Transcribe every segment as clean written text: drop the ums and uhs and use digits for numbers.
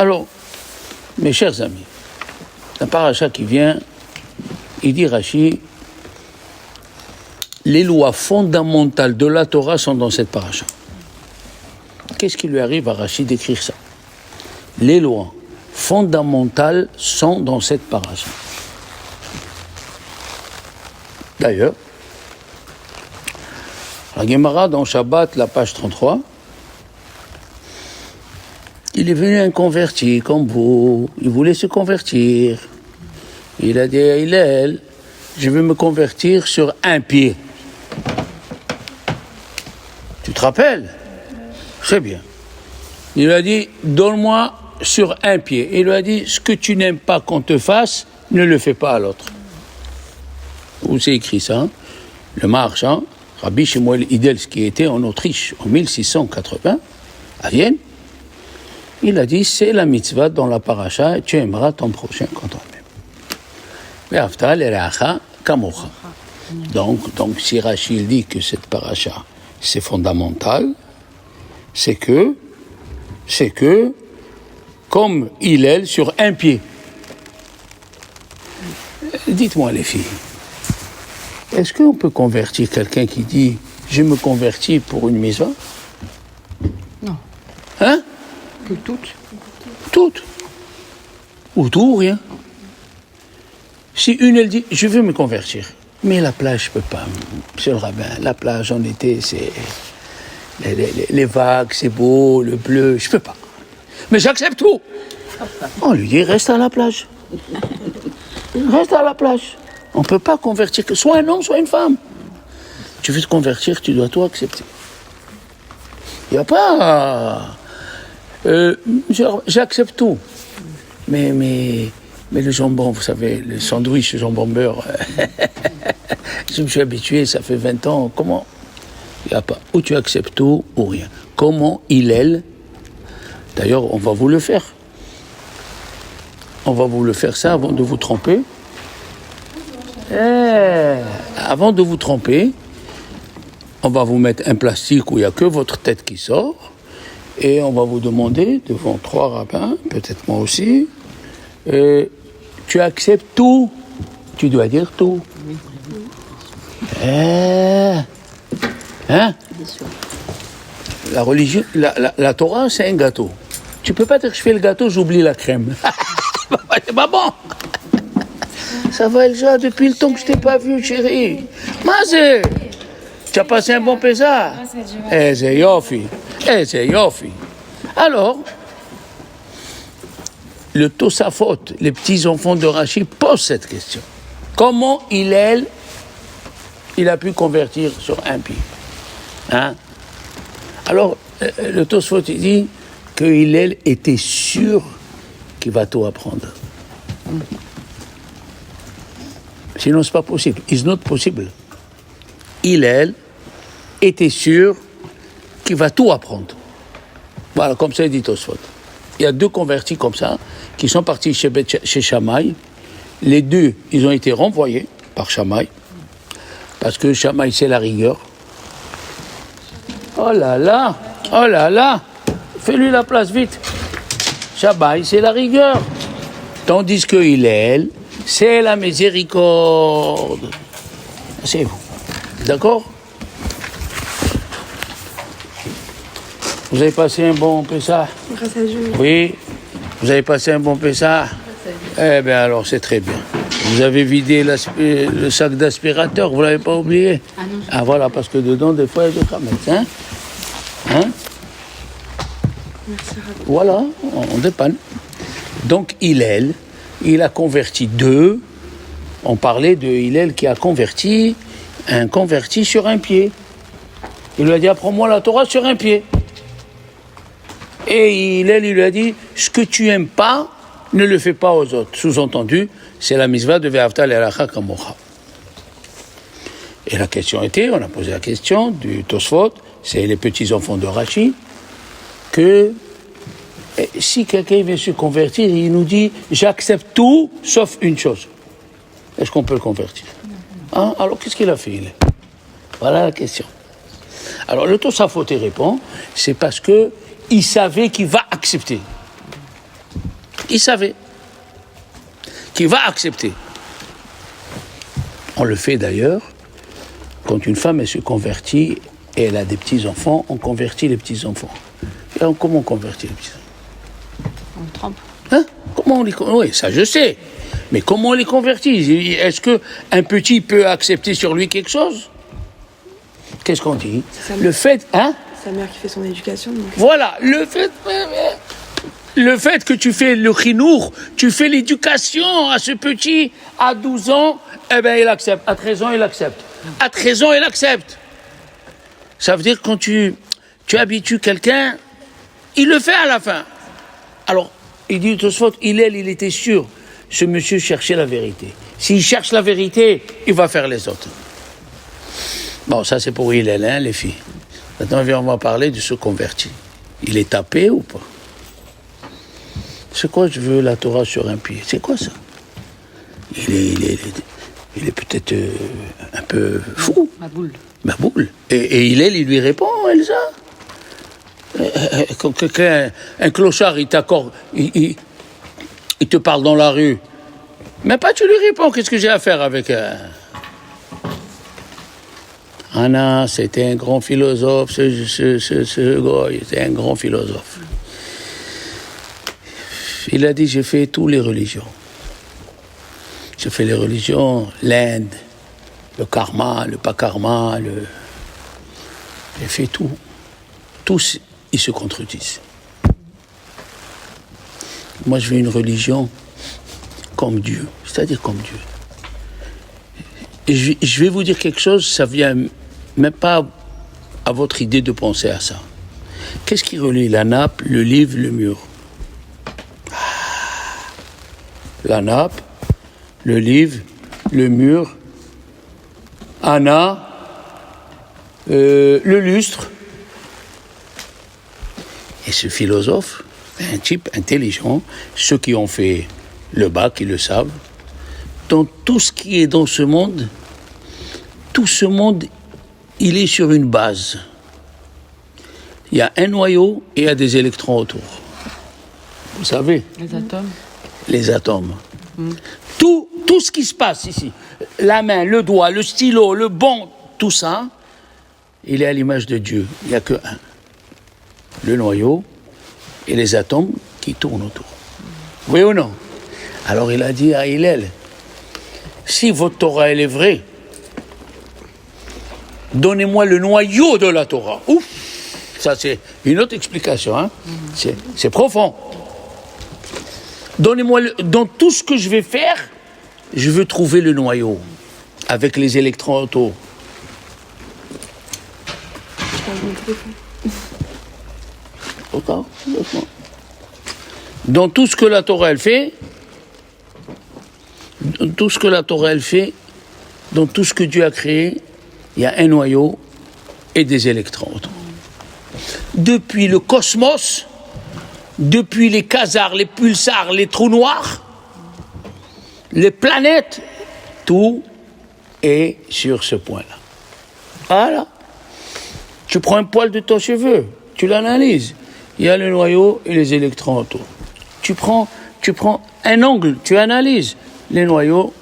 Alors, mes chers amis, la paracha qui vient, il dit Rashi, les lois fondamentales de la Torah sont dans cette paracha. Qu'est-ce qui lui arrive à Rashi d'écrire ça? Les lois fondamentales sont dans cette paracha. D'ailleurs, la Gemara dans Shabbat, la page 33, il est venu un converti comme vous, il voulait se convertir. Il a dit à Hillel, je vais me convertir sur un pied. Tu te rappelles? Très bien. Il lui a dit, donne-moi sur un pied. Il lui a dit, ce que tu n'aimes pas qu'on te fasse, ne le fais pas à l'autre. Où c'est écrit ça? Le marchand, Rabbi Shemuel Idels, qui était en Autriche en 1680, à Vienne, il a dit, c'est la mitzvah dans la paracha, et tu aimeras ton prochain comme toi-même. Ve'afta l'eracha kamocha. Donc, si Rachid dit que cette paracha, c'est fondamental, c'est que, comme Hillel sur un pied. Dites-moi les filles, est-ce qu'on peut convertir quelqu'un qui dit « je me convertis pour une mitzvah » ? Non. Hein ? Que toutes. Toutes. Ou tout ou rien. Si une, elle dit « je veux me convertir », mais la plage, je peux pas. Monsieur le rabbin, la plage en été, c'est... Les vagues, c'est beau, le bleu, je peux pas. Mais j'accepte tout. On lui dit « reste à la plage ». Reste à la plage. On ne peut pas convertir que soit un homme, soit une femme. Tu veux te convertir, tu dois tout accepter. Il n'y a pas... j'accepte tout. Mais le jambon, vous savez, le sandwich, le jambon beurre, je me suis habitué, ça fait 20 ans. Comment? Il n'y a pas. Ou tu acceptes tout, ou rien. Comment Hillel, d'ailleurs, on va vous le faire. On va vous le faire ça avant de vous tromper. Avant de vous tromper, on va vous mettre un plastique où il n'y a que votre tête qui sort, et on va vous demander, devant 3 rabbins, peut-être moi aussi, tu acceptes tout. Tu dois dire tout. Hein? La religion, la Torah, c'est un gâteau. Tu peux pas dire je fais le gâteau, j'oublie la crème. C'est pas bon. Ça va déjà depuis le temps que je t'ai pas vu, chérie. Mazé, tu as passé un bon Pessah? C'est yofi. Alors, le Tosafot, les petits enfants de Rashi, posent cette question. Comment il a pu convertir sur un pied? Hein? Alors, le Tosafot, il dit que Hillel était sûr qu'il va tout apprendre. Sinon, c'est pas possible. It's not possible. Hillel était sûr qu'il va tout apprendre. Voilà, comme ça, il dit Tosfot. Il y a 2 convertis comme ça, qui sont partis chez Shammai. Les 2, ils ont été renvoyés par Shammai, parce que Shammai, c'est la rigueur. Oh là là, fais-lui la place vite. Shammai, c'est la rigueur. Tandis que Hillel, c'est la miséricorde. C'est vous. D'accord? Vous avez passé un bon Pessah? Grâce à Dieu. Oui. Vous avez passé un bon Pessah? Eh bien alors, c'est très bien. Vous avez vidé le sac d'aspirateur, vous ne l'avez pas oublié? Ah non. Ah voilà, parce que dedans, des fois, il y a des camettes. Hein? Merci, Rabbi. Voilà, on dépanne. Donc, Hillel, il a converti 2. On parlait de Hillel qui a converti un converti sur un pied. Il lui a dit, apprends-moi la Torah sur un pied. Et Hillel, il lui a dit, ce que tu n'aimes pas, ne le fais pas aux autres. Sous-entendu, c'est la mitzvah de Ve'afta l'eracha kamocha. Et la question était, on a posé la question du Tosfot, c'est les petits-enfants de Rashi, que si quelqu'un vient se convertir, il nous dit, j'accepte tout, sauf une chose. Est-ce qu'on peut le convertir? Hein? Alors, qu'est-ce qu'il a fait, Hillel? Voilà la question. Alors, le Tosafot répond, c'est parce que il savait qu'il va accepter. Il savait qu'il va accepter. On le fait d'ailleurs quand une femme elle se convertit et elle a des petits-enfants, on convertit les petits-enfants. Et comment on convertit les petits-enfants? On le trempe. Hein? Comment on les convertit? Oui, ça je sais. Mais comment on les convertit? Est-ce qu'un petit peut accepter sur lui quelque chose? Qu'est-ce qu'on dit? Le fait... Hein? Sa mère qui fait son éducation. Donc... Voilà, le fait que tu fais le khinour, tu fais l'éducation à ce petit, à 12 ans, eh bien il accepte. À 13 ans, il accepte. À 13 ans, il accepte. Ça veut dire que quand tu habitues quelqu'un, il le fait à la fin. Alors, il dit Tosfot, il était sûr, ce monsieur cherchait la vérité. S'il cherche la vérité, il va faire les autres. Bon, ça c'est pour Hillel, hein, les filles. Maintenant, on va parler de ce converti. Il est tapé ou pas? C'est quoi, je veux la Torah sur un pied? C'est quoi ça? Il est peut-être un peu fou. Maboule. Et il lui répond, Elsa. Quand quelqu'un, un clochard, il t'accorde, il te parle dans la rue. Mais pas tu lui réponds, qu'est-ce que j'ai à faire avec... Anna, c'était un grand philosophe, ce goy, c'était un grand philosophe. Il a dit, j'ai fait toutes les religions. J'ai fait les religions, l'Inde, le karma, le pas karma, j'ai fait tout. Tous, ils se contredisent. Moi, je veux une religion comme Dieu, c'est-à-dire comme Dieu. Et je vais vous dire quelque chose, ça vient même pas à votre idée de penser à ça. Qu'est-ce qui relie la nappe, le livre, le mur? La nappe, le livre, le mur, Anna, le lustre. Et ce philosophe, un type intelligent, ceux qui ont fait le bac, ils le savent, dans tout ce qui est dans ce monde, tout ce monde, il est sur une base. Il y a un noyau et il y a des électrons autour. Vous savez? Les atomes. Les atomes. Tout ce qui se passe ici, la main, le doigt, le stylo, le bon, tout ça, il est à l'image de Dieu. Il n'y a que un. Le noyau et les atomes qui tournent autour. Oui ou non? Alors il a dit à Hillel, si votre Torah elle est vraie, donnez-moi le noyau de la Torah. Ouf, ça c'est une autre explication, hein? C'est profond. Donnez-moi, dans tout ce que je vais faire, je veux trouver le noyau, avec les électrons autour. Autant. Dans tout ce que la Torah elle fait, dans tout ce que Dieu a créé, il y a un noyau et des électrons autour. Depuis le cosmos, depuis les quasars, les pulsars, les trous noirs, les planètes, tout est sur ce point-là. Voilà. Tu prends un poil de ton cheveu, tu l'analyses. Il y a le noyau et les électrons autour. Tu prends un angle, tu analyses les noyaux.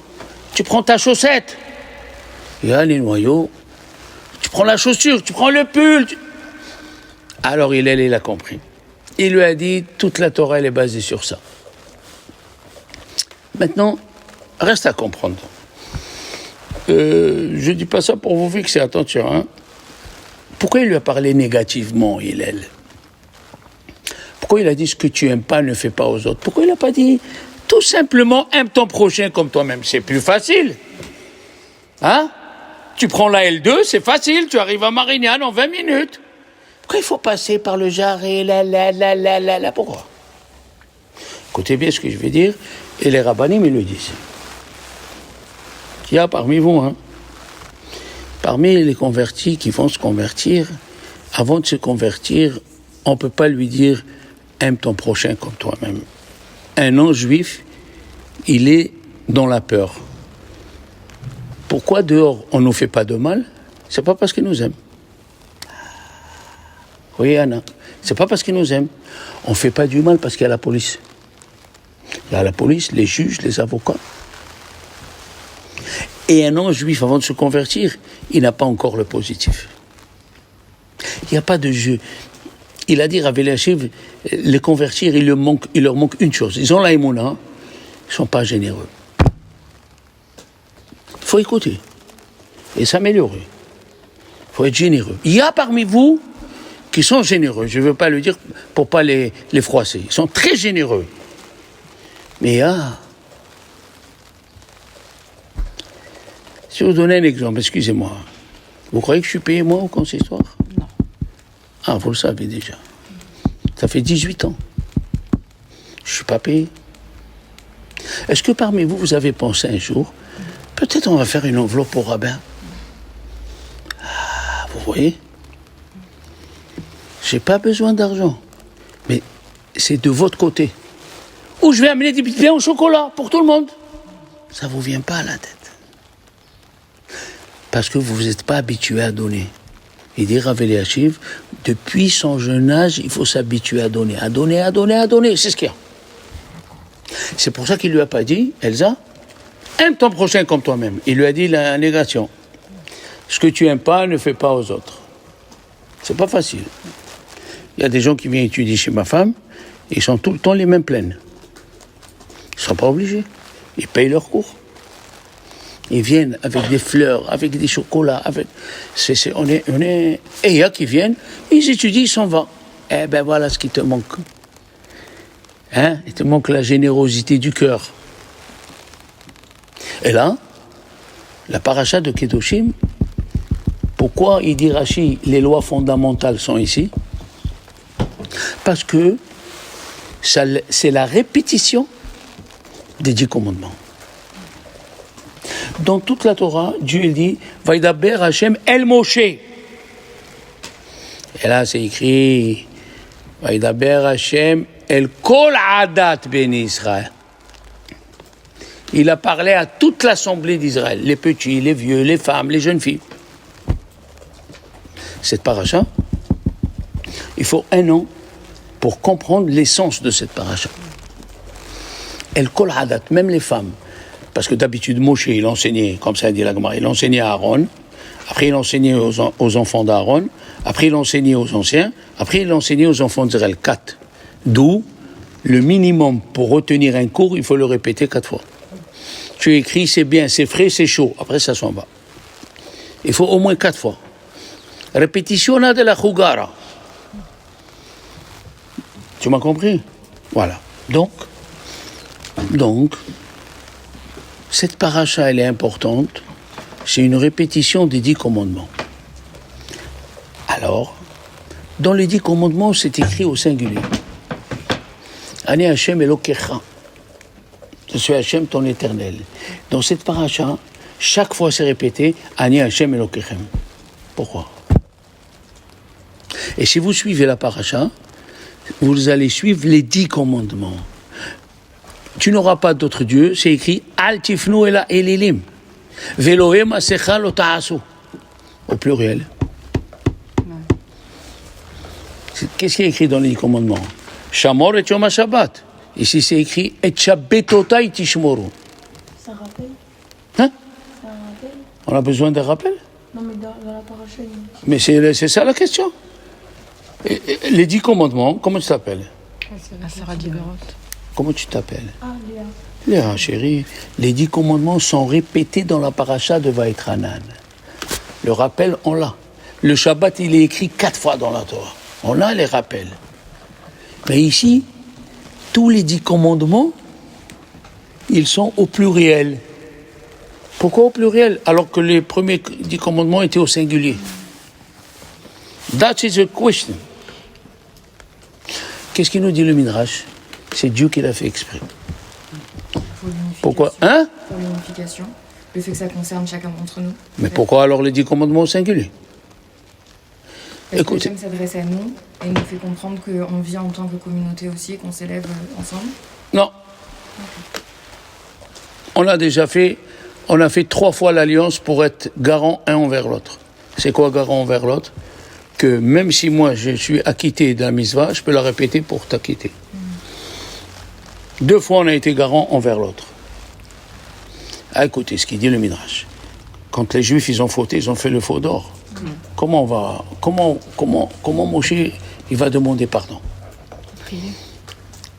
Tu prends ta chaussette, il y a les noyaux. Tu prends la chaussure, tu prends le pull. Alors il a compris. Il lui a dit, toute la Torah elle est basée sur ça. Maintenant, reste à comprendre. Je ne dis pas ça pour vous fixer, attention. Hein. Pourquoi il lui a parlé négativement, Hillel? Pourquoi il a dit ce que tu n'aimes pas, ne fais pas aux autres? Pourquoi il n'a pas dit tout simplement aime ton prochain comme toi-même? C'est plus facile. Hein? Tu prends la L2, c'est facile, tu arrives à Marignane en 20 minutes. Pourquoi il faut passer par le jarret, là, pourquoi? Écoutez bien ce que je vais dire, et les rabbinim, ils le disent. Il y a parmi vous, hein, parmi les convertis qui vont se convertir, avant de se convertir, on ne peut pas lui dire « aime ton prochain comme toi-même ». Un non-juif, il est dans la peur. Pourquoi dehors, on ne nous fait pas de mal? C'est pas parce qu'il nous aime. Oui, Anna, c'est pas parce qu'il nous aime. On ne fait pas du mal parce qu'il y a la police. Il y a la police, les juges, les avocats. Et un non-juif, avant de se convertir, il n'a pas encore le positif. Il n'y a pas de jeu. Il a dit à Eliashiv, les convertir, il leur manque une chose. Ils ont la émouna, ils ne sont pas généreux. Il faut écouter et s'améliorer. Il faut être généreux. Il y a parmi vous qui sont généreux. Je ne veux pas le dire pour ne pas les froisser. Ils sont très généreux. Mais il y a... Si je vous donne un exemple, excusez-moi. Vous croyez que je suis payé, moi, au consistoire ? Non. Ah, vous le savez déjà. Ça fait 18 ans. Je ne suis pas payé. Est-ce que parmi vous, vous avez pensé un jour, peut-être on va faire une enveloppe au rabbin ? Ah, vous voyez ? Je n'ai pas besoin d'argent. Mais c'est de votre côté. Ou je vais amener des petits pains au chocolat pour tout le monde. Ça ne vous vient pas à la tête. Parce que vous n'êtes pas habitué à donner. Il dit Rav Eliashiv, depuis son jeune âge, il faut s'habituer à donner. À donner, à donner, à donner. C'est ce qu'il y a. C'est pour ça qu'il ne lui a pas dit, Elsa, aime ton prochain comme toi-même. Il lui a dit la négation. Ce que tu n'aimes pas, ne fais pas aux autres. C'est pas facile. Il y a des gens qui viennent étudier chez ma femme, ils sont tout le temps les mêmes plaines. Ils ne sont pas obligés. Ils payent leurs cours. Ils viennent avec des fleurs, avec des chocolats, avec... Et il y a qui viennent, ils étudient, ils s'en vont. Eh ben voilà ce qui te manque. Hein? Il te manque la générosité du cœur. Et là, la paracha de Kedoshim, pourquoi il dit Rashi, les lois fondamentales sont ici? Parce que c'est la répétition des 10 commandements. Dans toute la Torah, Dieu il dit Vaidaber Hashem El Moshe. Et là, c'est écrit Vaidaber Hashem El Kol Adat Ben Israël. Il a parlé à toute l'assemblée d'Israël, les petits, les vieux, les femmes, les jeunes filles. Cette paracha, il faut 1 an pour comprendre l'essence de cette paracha. El Kol Adat, même les femmes. Parce que d'habitude, Moshe, il enseignait, comme ça dit la Gemara, il enseignait à Aaron, après il enseignait aux enfants d'Aaron, après il enseignait aux anciens, après il enseignait aux enfants d'Israël, 4. D'où, le minimum pour retenir un cours, il faut le répéter 4 fois. Tu écris, c'est bien, c'est frais, c'est chaud, après ça s'en va. Il faut au moins 4 fois. Répétition de la Chougara. Tu m'as compris? Voilà. Donc, cette paracha, elle est importante. C'est une répétition des 10 commandements. Alors, dans les 10 commandements, c'est écrit au singulier. Ani Hashem Elokecha. Je suis Hashem, ton éternel. Dans cette paracha, chaque fois c'est répété, Ani Hashem Elokechem. Pourquoi? Et si vous suivez la paracha, vous allez suivre les 10 commandements. Tu n'auras pas d'autre Dieu, c'est écrit Al tifnu ela elilim. Velohem asecha lo ta'asu. Au pluriel. Qu'est-ce qui est écrit dans les 10 commandements? Shamor et Yom HaShabbat. Ici c'est écrit Et Shabbatotai tishmoru. Ça rappelle? Hein? Ça rappelle? On a besoin d'un rappel? Non, mais dans la paracha, Mais c'est ça la question. Les 10 commandements, comment tu t'appelles? la Sarah Diverot. Comment tu t'appelles? Ah, Léa. Léa, chérie, les 10 commandements sont répétés dans la paracha de Vaïtranan. Le rappel, on l'a. Le Shabbat, il est écrit 4 fois dans la Torah. On a les rappels. Mais ici, tous les 10 commandements, ils sont au pluriel. Pourquoi au pluriel? Alors que les premiers 10 commandements étaient au singulier. That is the question. Qu'est-ce qu'il nous dit le Midrash? C'est Dieu qui l'a fait exprès. Pourquoi? Hein? Pour l'unification, le fait que ça concerne chacun d'entre nous. Mais pourquoi alors les 10 commandements au singulier? Parce Écoutez. que Hachem s'adresse à nous et nous fait comprendre qu'on vit en tant que communauté aussi et qu'on s'élève ensemble. Non. On a déjà fait, on a fait 3 fois l'alliance pour être garant un envers l'autre. C'est quoi garant envers l'autre? Que même si moi je suis acquitté d'un mitzvah, je peux la répéter pour t'acquitter. 2 fois on a été garant envers l'autre. Ah, écoutez ce qu'il dit le Midrash. Quand les Juifs ils ont fauté, ils ont fait le faux d'or. Comment Moshe il va demander pardon?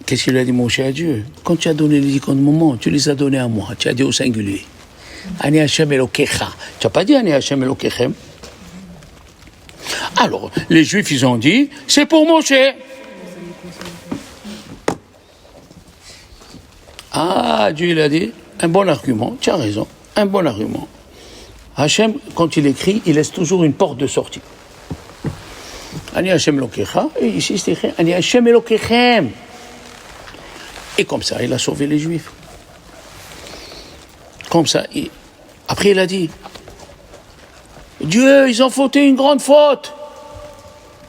Qu'est-ce qu'il a dit Moshe à Dieu? Quand tu as donné les 10 commandements, tu les as donnés à moi. Tu as dit au singulier. Ani Hashem Elokecha. Tu n'as pas dit Ani Hashem Elokechem. Alors, les Juifs, ils ont dit, c'est pour Moshe. Ah, Dieu, il a dit, un bon argument, tu as raison, un bon argument. Hachem, quand il écrit, il laisse toujours une porte de sortie. Ani Hashem Elokecha, et ici c'est écrit, Ani Hashem Elokechem. Et comme ça, il a sauvé les Juifs. Comme ça, après il a dit, Dieu, ils ont fauté une grande faute.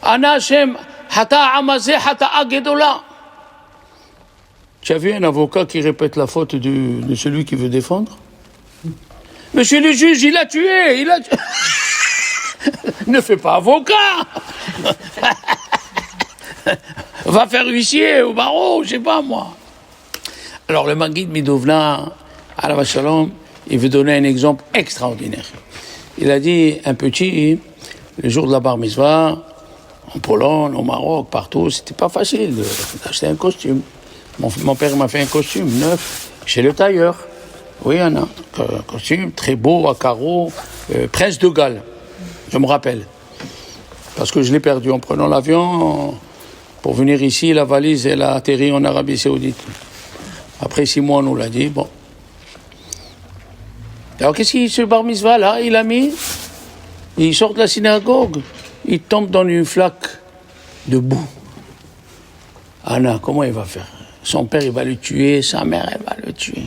Ana Hashem, hata amazeh, hata agedola. Tu as vu un avocat qui répète la faute de celui qui veut défendre? Monsieur le juge, il a tué. Ne fais pas avocat. Va faire huissier au barreau, je sais pas moi. Alors le Maguid Midovna, Alav Shalom, il veut donner un exemple extraordinaire. Il a dit, un petit, le jour de la bar mitzvah, en Pologne, au Maroc, partout, c'était pas facile d'acheter un costume. Mon père m'a fait un costume neuf chez le tailleur. Oui, il y en a. Un costume très beau, à carreaux, Prince de Galles, je me rappelle. Parce que je l'ai perdu en prenant l'avion. Pour venir ici, la valise, elle a atterri en Arabie Saoudite. Après 6 mois, on nous l'a dit, bon. Alors, qu'est-ce qu'il, ce bar mitzvah, là, il a mis? Il sort de la synagogue, il tombe dans une flaque de boue. Anna, comment il va faire? Son père, il va le tuer, sa mère, elle va le tuer.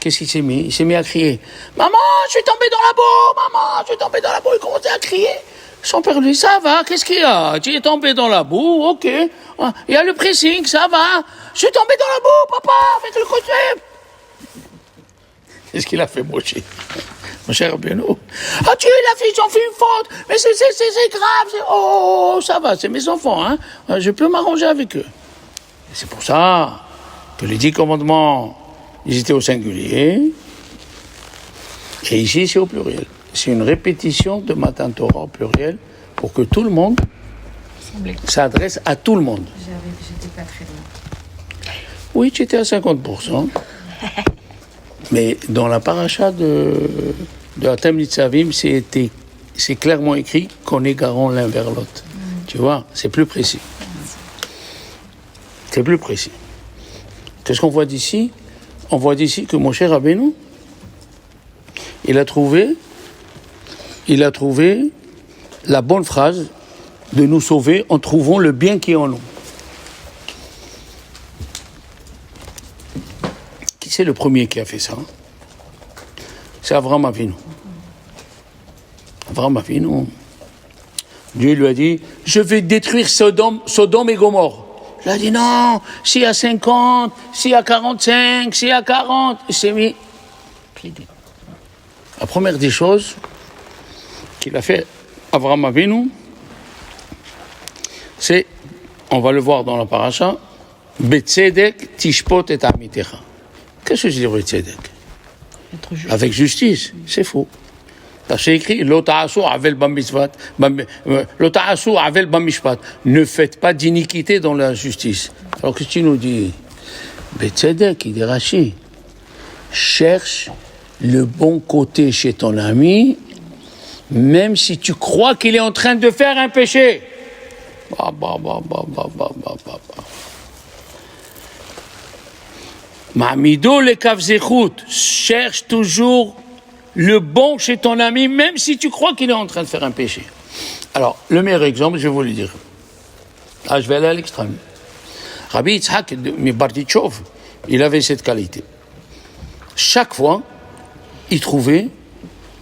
Qu'est-ce qu'il s'est mis? Il s'est mis à crier. Maman, je suis tombé dans la boue! Maman, je suis tombé dans la boue! Il commençait à crier. Son père lui dit, ça va, qu'est-ce qu'il y a? Tu es tombé dans la boue, ok. Il y a le pressing, ça va. Je suis tombé dans la boue, papa, avec le costume. Qu'est-ce qu'il a fait, Moshe? Mon cher Rabbeinu. Ah, tu es la fille, ils ont fait une faute. Mais c'est grave. Oh, ça va, c'est mes enfants, hein. Je peux m'arranger avec eux. Et c'est pour ça que les 10 commandements, ils étaient au singulier. Et ici, c'est au pluriel. C'est une répétition de Matan Torah au pluriel pour que tout le monde s'adresse à tout le monde. J'étais pas très loin. Oui, tu étais à 50%. Mais dans la paracha de Atem Nitzavim, c'est clairement écrit qu'on est garant l'un vers l'autre. Tu vois, c'est plus précis. C'est plus précis. Qu'est-ce qu'on voit d'ici? On voit d'ici que mon cher Rabbeinu, il a trouvé la bonne phrase de nous sauver en trouvant le bien qui est en nous. Qui c'est le premier qui a fait ça? C'est Avraham Avinu. Avraham Avinu. Dieu lui a dit, je vais détruire Sodome et Gomorrhe. Il a dit non, s'il y a 50, s'il y a 45, s'il y a 40, il s'est mis. La première des choses qu'il a fait Avraham Avinu, c'est, on va le voir dans la paracha, Betzedek tishpot et amitecha. Qu'est-ce que je dis Betzedek? Avec justice, c'est faux. Parce que c'est écrit, ne faites pas d'iniquité dans la justice. Alors que tu nous dis, Betzedek, il dit Rashi, cherche le bon côté chez ton ami, même si tu crois qu'il est en train de faire un péché. Ma'amido le kavzechut, cherche toujours le bon chez ton ami, même si tu crois qu'il est en train de faire un péché. Alors, le meilleur exemple, je vais vous le dire. Là, je vais aller à l'extrême. Rabbi Yitzhak Barditchov, il avait cette qualité. Chaque fois, il trouvait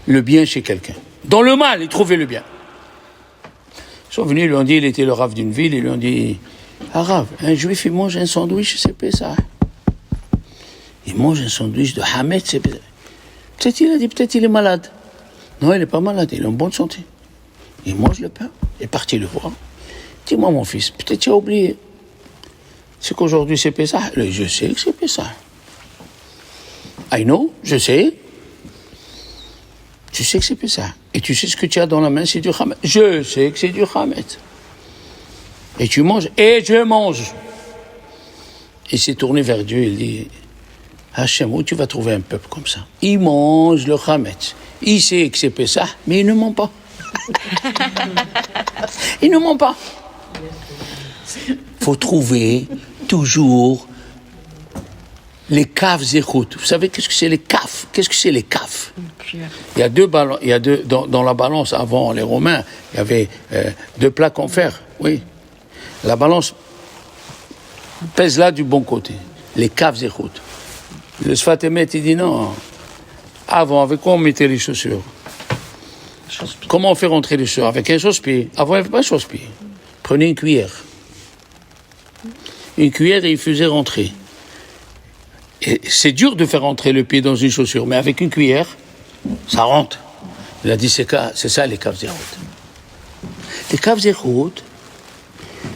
le bien chez quelqu'un. Dans le mal, il trouvait le bien. Ils sont venus, ils lui ont dit, il était le rave d'une ville, ils lui ont dit, ah rave, un juif, il mange un sandwich, c'est Pessah. Il mange un sandwich de Hametz, c'est Pessah. Peut-être il a dit, peut-être il est malade. Non, il n'est pas malade, il est en bonne santé. Il mange le pain, il est parti le voir. Dis-moi mon fils, peut-être tu as oublié. c'est qu'aujourd'hui c'est Pessah. Je sais que c'est Pessah. I know, je sais. Tu sais que c'est Pessah. Et tu sais ce que tu as dans la main, c'est du Hametz. Je sais que c'est du Hametz. Et tu manges, et je mange. Il s'est tourné vers Dieu, il dit, Hachem, où tu vas trouver un peuple comme ça? Il mange le Hametz. Il sait que c'est Pessah, mais il ne ment pas. Il ne ment pas. Il faut trouver toujours les caves zéchout. Vous savez qu'est-ce que c'est les caves? Qu'est-ce que c'est les caves? Il y a deux ballons, dans la balance avant les Romains, il y avait deux plaques en fer. Oui. La balance pèse là du bon côté. Les caves zéchout. Le Sfat Emet, il dit non. Avant, avec quoi on mettait les chaussures? Comment on fait rentrer les chaussures? Avec un chausse-pied. Avant, il n'y avait pas de chausse-pied. Prenez une cuillère. Une cuillère et il faisait rentrer. Et c'est dur de faire rentrer le pied dans une chaussure, mais avec une cuillère, ça rentre. Il a dit, c'est ça les caves zéchout. Les caves zéchout,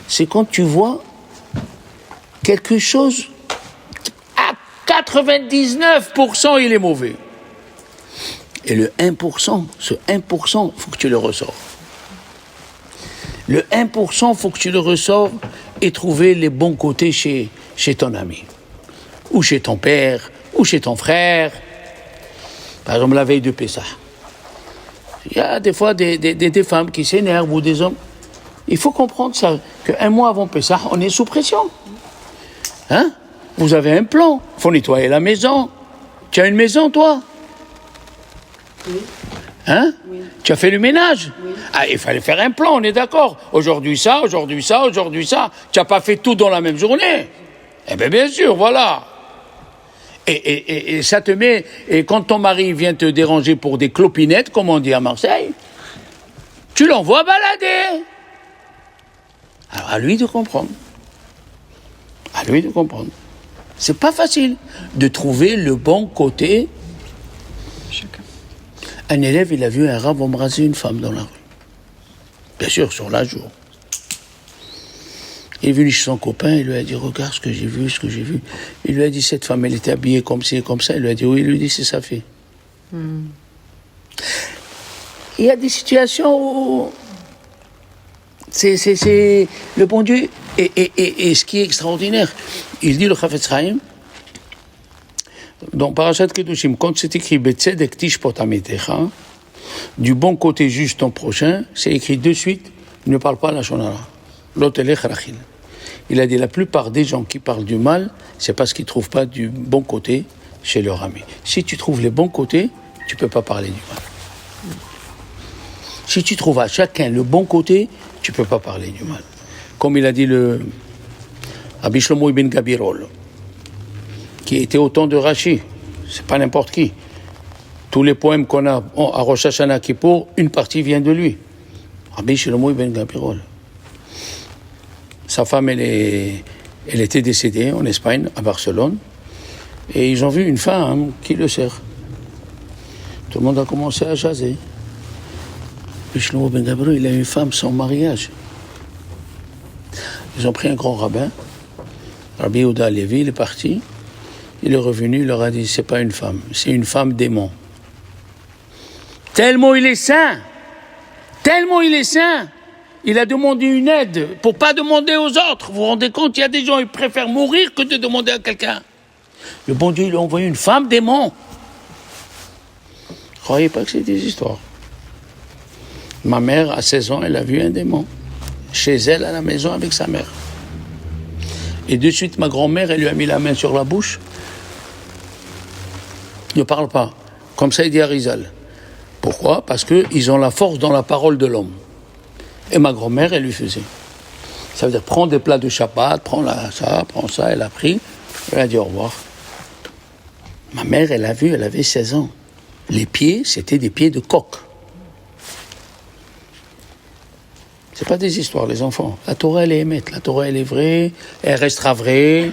c'est quand tu vois quelque chose, à 99%, il est mauvais. Et le 1%, ce 1%, il faut que tu le ressors. Le 1%, il faut que tu le ressors et trouver les bons côtés chez ton ami. Ou chez ton père, ou chez ton frère. Par exemple, la veille de Pessah. Il y a des fois des femmes qui s'énervent ou des hommes. Il faut comprendre ça, qu'un mois avant Pessah, on est sous pression. Hein? Vous avez un plan, il faut nettoyer la maison. Tu as une maison, toi? Oui. Hein? Oui. Tu as fait le ménage? Oui. Ah, il fallait faire un plan, on est d'accord. Aujourd'hui ça, aujourd'hui ça, aujourd'hui ça. Tu n'as pas fait tout dans la même journée. Eh bien sûr, voilà. Et ça te met... Et quand ton mari vient te déranger pour des clopinettes, comme on dit à Marseille, tu l'envoies balader. Alors à lui de comprendre. À lui de comprendre. C'est pas facile de trouver le bon côté. Chacun. Un élève, il a vu un rave embrasser une femme dans la rue. Bien sûr, sur la jour. Il est venu chez son copain, il lui a dit, regarde ce que j'ai vu, ce que j'ai vu. Il lui a dit, cette femme, elle était habillée comme ci et comme ça. Il lui a dit, oui, il lui dit, c'est sa fille. Il y a des situations où c'est le bon Dieu. Et ce qui est extraordinaire, il dit le Chafetz Chaim, dans Parashat Kedushim, quand c'est écrit Betzedek tishpot ametecha, du bon côté juste ton prochain, c'est écrit de suite, ne parle pas la shonara. L'otelech rachil. Il a dit la plupart des gens qui parlent du mal, c'est parce qu'ils ne trouvent pas du bon côté chez leur ami. Si tu trouves les bons côtés, tu ne peux pas parler du mal. Si tu trouves à chacun le bon côté, tu ne peux pas parler du mal. Comme il a dit le Rabbi Shlomo ibn Gabirol, qui était au temps de Rashi, c'est pas n'importe qui. Tous les poèmes qu'on a à Rosh Hashanah Kippour, une partie vient de lui. Rabbi Shlomo ibn Gabirol. Sa femme, elle était décédée en Espagne, à Barcelone, et ils ont vu une femme qui le sert. Tout le monde a commencé à jaser. Rabbi Shlomo ibn Gabirol, il a une femme sans mariage. Ils ont pris un grand rabbin, Rabbi Yehuda Levi, il est parti. Il est revenu, il leur a dit, c'est pas une femme, c'est une femme démon. Tellement il est saint, il a demandé une aide pour pas demander aux autres. Vous vous rendez compte, il y a des gens, ils préfèrent mourir que de demander à quelqu'un. Le bon Dieu, il a envoyé une femme démon. Croyez pas que c'est des histoires. Ma mère, à 16 ans, elle a vu un démon. Chez elle, à la maison, avec sa mère. Et de suite, ma grand-mère, elle lui a mis la main sur la bouche. Ne parle pas. Comme ça, il dit à Rizal. Pourquoi? Parce qu'ils ont la force dans la parole de l'homme. Et ma grand-mère, elle lui faisait. Ça veut dire, prends des plats de Shabbat, prends ça, elle a pris. Elle a dit au revoir. Ma mère, elle a vu, elle avait 16 ans. Les pieds, c'était des pieds de coq. C'est pas des histoires, les enfants. La Torah, elle est émette. La Torah, elle est vraie. Elle restera vraie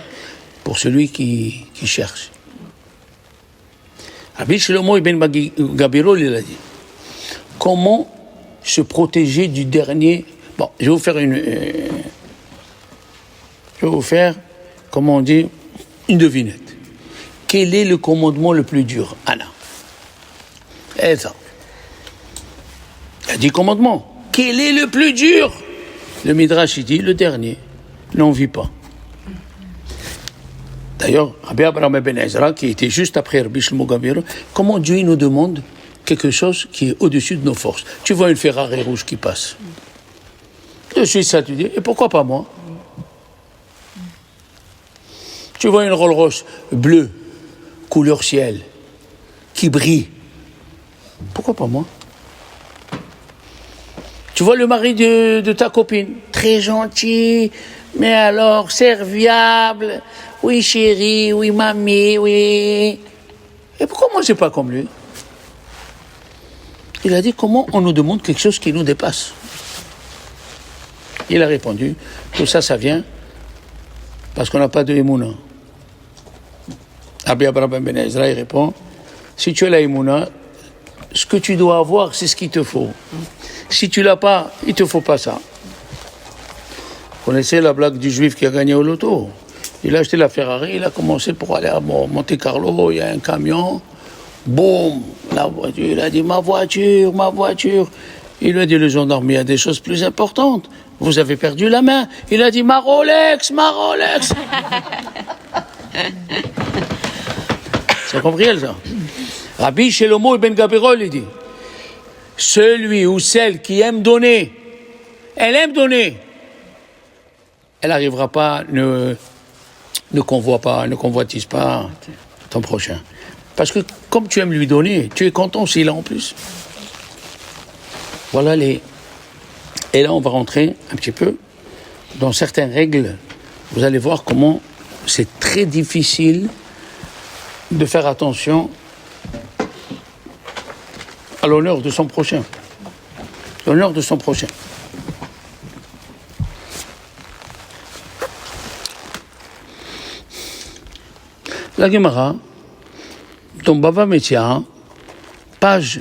pour celui qui cherche. Rabbi Shlomo ibn Gabirol, il a dit, comment se protéger du dernier... Bon, je vais vous faire comment on dit, une devinette. Quel est le commandement le plus dur, Anna? Et ça. Il y a 10 commandements. Quel est le plus dur? Le Midrash, il dit le dernier. N'en vit pas. D'ailleurs, Rabbi Abraham ben Ezra, qui était juste après Rabbi Shlomo Gamliel, comment Dieu nous demande quelque chose qui est au-dessus de nos forces? Tu vois une Ferrari rouge qui passe. De suite, ça tu dis, et pourquoi pas moi? Tu vois une Rolls-Royce bleue, couleur ciel, qui brille. Pourquoi pas moi? Tu vois le mari de ta copine, très gentil, mais alors serviable. Oui chérie, oui mamie, oui. Et pourquoi moi c'est pas comme lui? Il a dit comment on nous demande quelque chose qui nous dépasse. Il a répondu, tout ça, ça vient parce qu'on n'a pas de Emouna. Rabbi Abraham ben Ezra, il répond, si tu as la Emouna, ce que tu dois avoir, c'est ce qu'il te faut. Si tu l'as pas, il ne te faut pas ça. Vous connaissez la blague du juif qui a gagné au loto? Il a acheté la Ferrari, il a commencé pour aller à Monte Carlo, il y a un camion, boum, la voiture, il a dit ma voiture. Il lui a dit le gendarme, il y a des choses plus importantes. Vous avez perdu la main. Il a dit ma Rolex. C'est compris, ça? Rabbi Shlomo ben Gabirol, il dit, celui ou celle qui aime donner, elle aime donner, elle n'arrivera pas, ne convoitise pas ton prochain. Parce que comme tu aimes lui donner, tu es content s'il a en plus. Voilà Et là, on va rentrer un petit peu dans certaines règles. Vous allez voir comment c'est très difficile de faire attention à l'honneur de son prochain. L'honneur de son prochain. La Gemara, dans Bava Metzia, page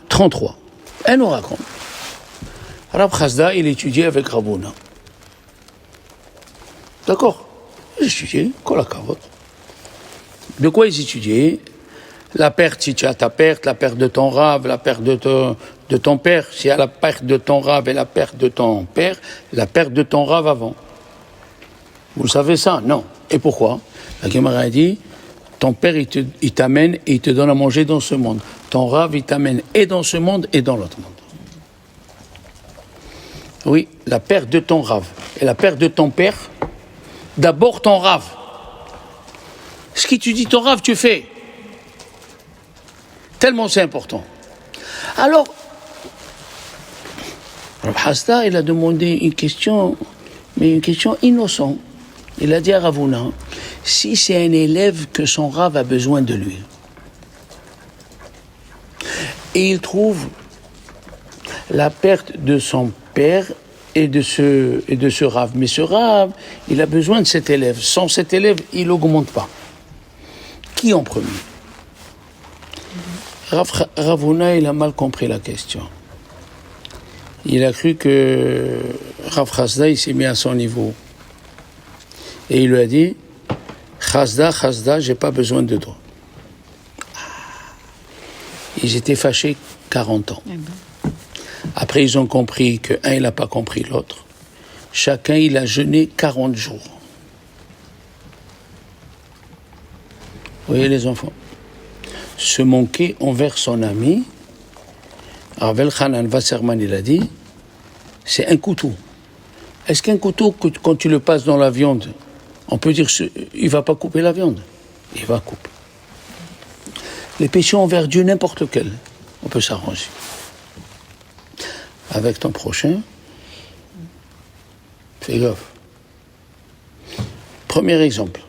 33. Elle nous raconte. Rab Chasda, il étudiait avec Rabouna. D'accord? Il étudiait, kolakavot. De quoi ils étudiaient? La perte, si tu as ta perte, la perte de ton rave, la perte de ton père. S'il y a la perte de ton rave et la perte de ton père, la perte de ton rave avant. Vous savez ça? Non. Et pourquoi? La Gemara a dit, ton père, il t'amène et il te donne à manger dans ce monde. Ton rave, il t'amène et dans ce monde et dans l'autre monde. Oui, la perte de ton rave et la perte de ton père, d'abord ton rave. Ce qui tu dis ton rave, tu fais. Tellement c'est important. Alors, Rav Hasda, il a demandé une question, mais une question innocente. Il a dit à Ravuna, si c'est un élève que son rave a besoin de lui, et il trouve la perte de son père et de ce rave, mais ce rave, il a besoin de cet élève. Sans cet élève, il n'augmente pas. Qui en premier? Ravuna, il a mal compris la question. Il a cru que Rav Chasda, il s'est mis à son niveau. Et il lui a dit, Chasda, j'ai pas besoin de toi. Ils étaient fâchés 40 ans. Après, ils ont compris qu'un, il n'a pas compris l'autre. Chacun, il a jeûné 40 jours. Vous voyez les enfants? Se manquer envers son ami, Ravel Hanan Wasserman, il a dit, c'est un couteau. Est-ce qu'un couteau, quand tu le passes dans la viande, on peut dire il ne va pas couper la viande? Il va couper. Les péchés envers Dieu, n'importe lequel, on peut s'arranger. Avec ton prochain, fais gaffe. Premier exemple.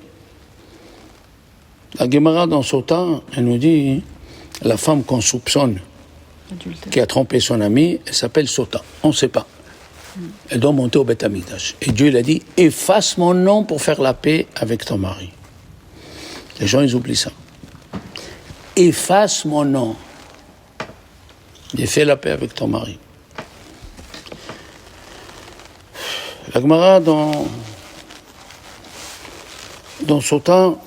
La Gemara dans Sota, elle nous dit, la femme qu'on soupçonne, qui a trompé son ami, elle s'appelle Sota. On ne sait pas. Elle doit monter au Beth Amikdash. Et Dieu, il a dit, efface mon nom pour faire la paix avec ton mari. Les gens, ils oublient ça. Efface mon nom. Et fais la paix avec ton mari. La Gemara dans dans ce temps,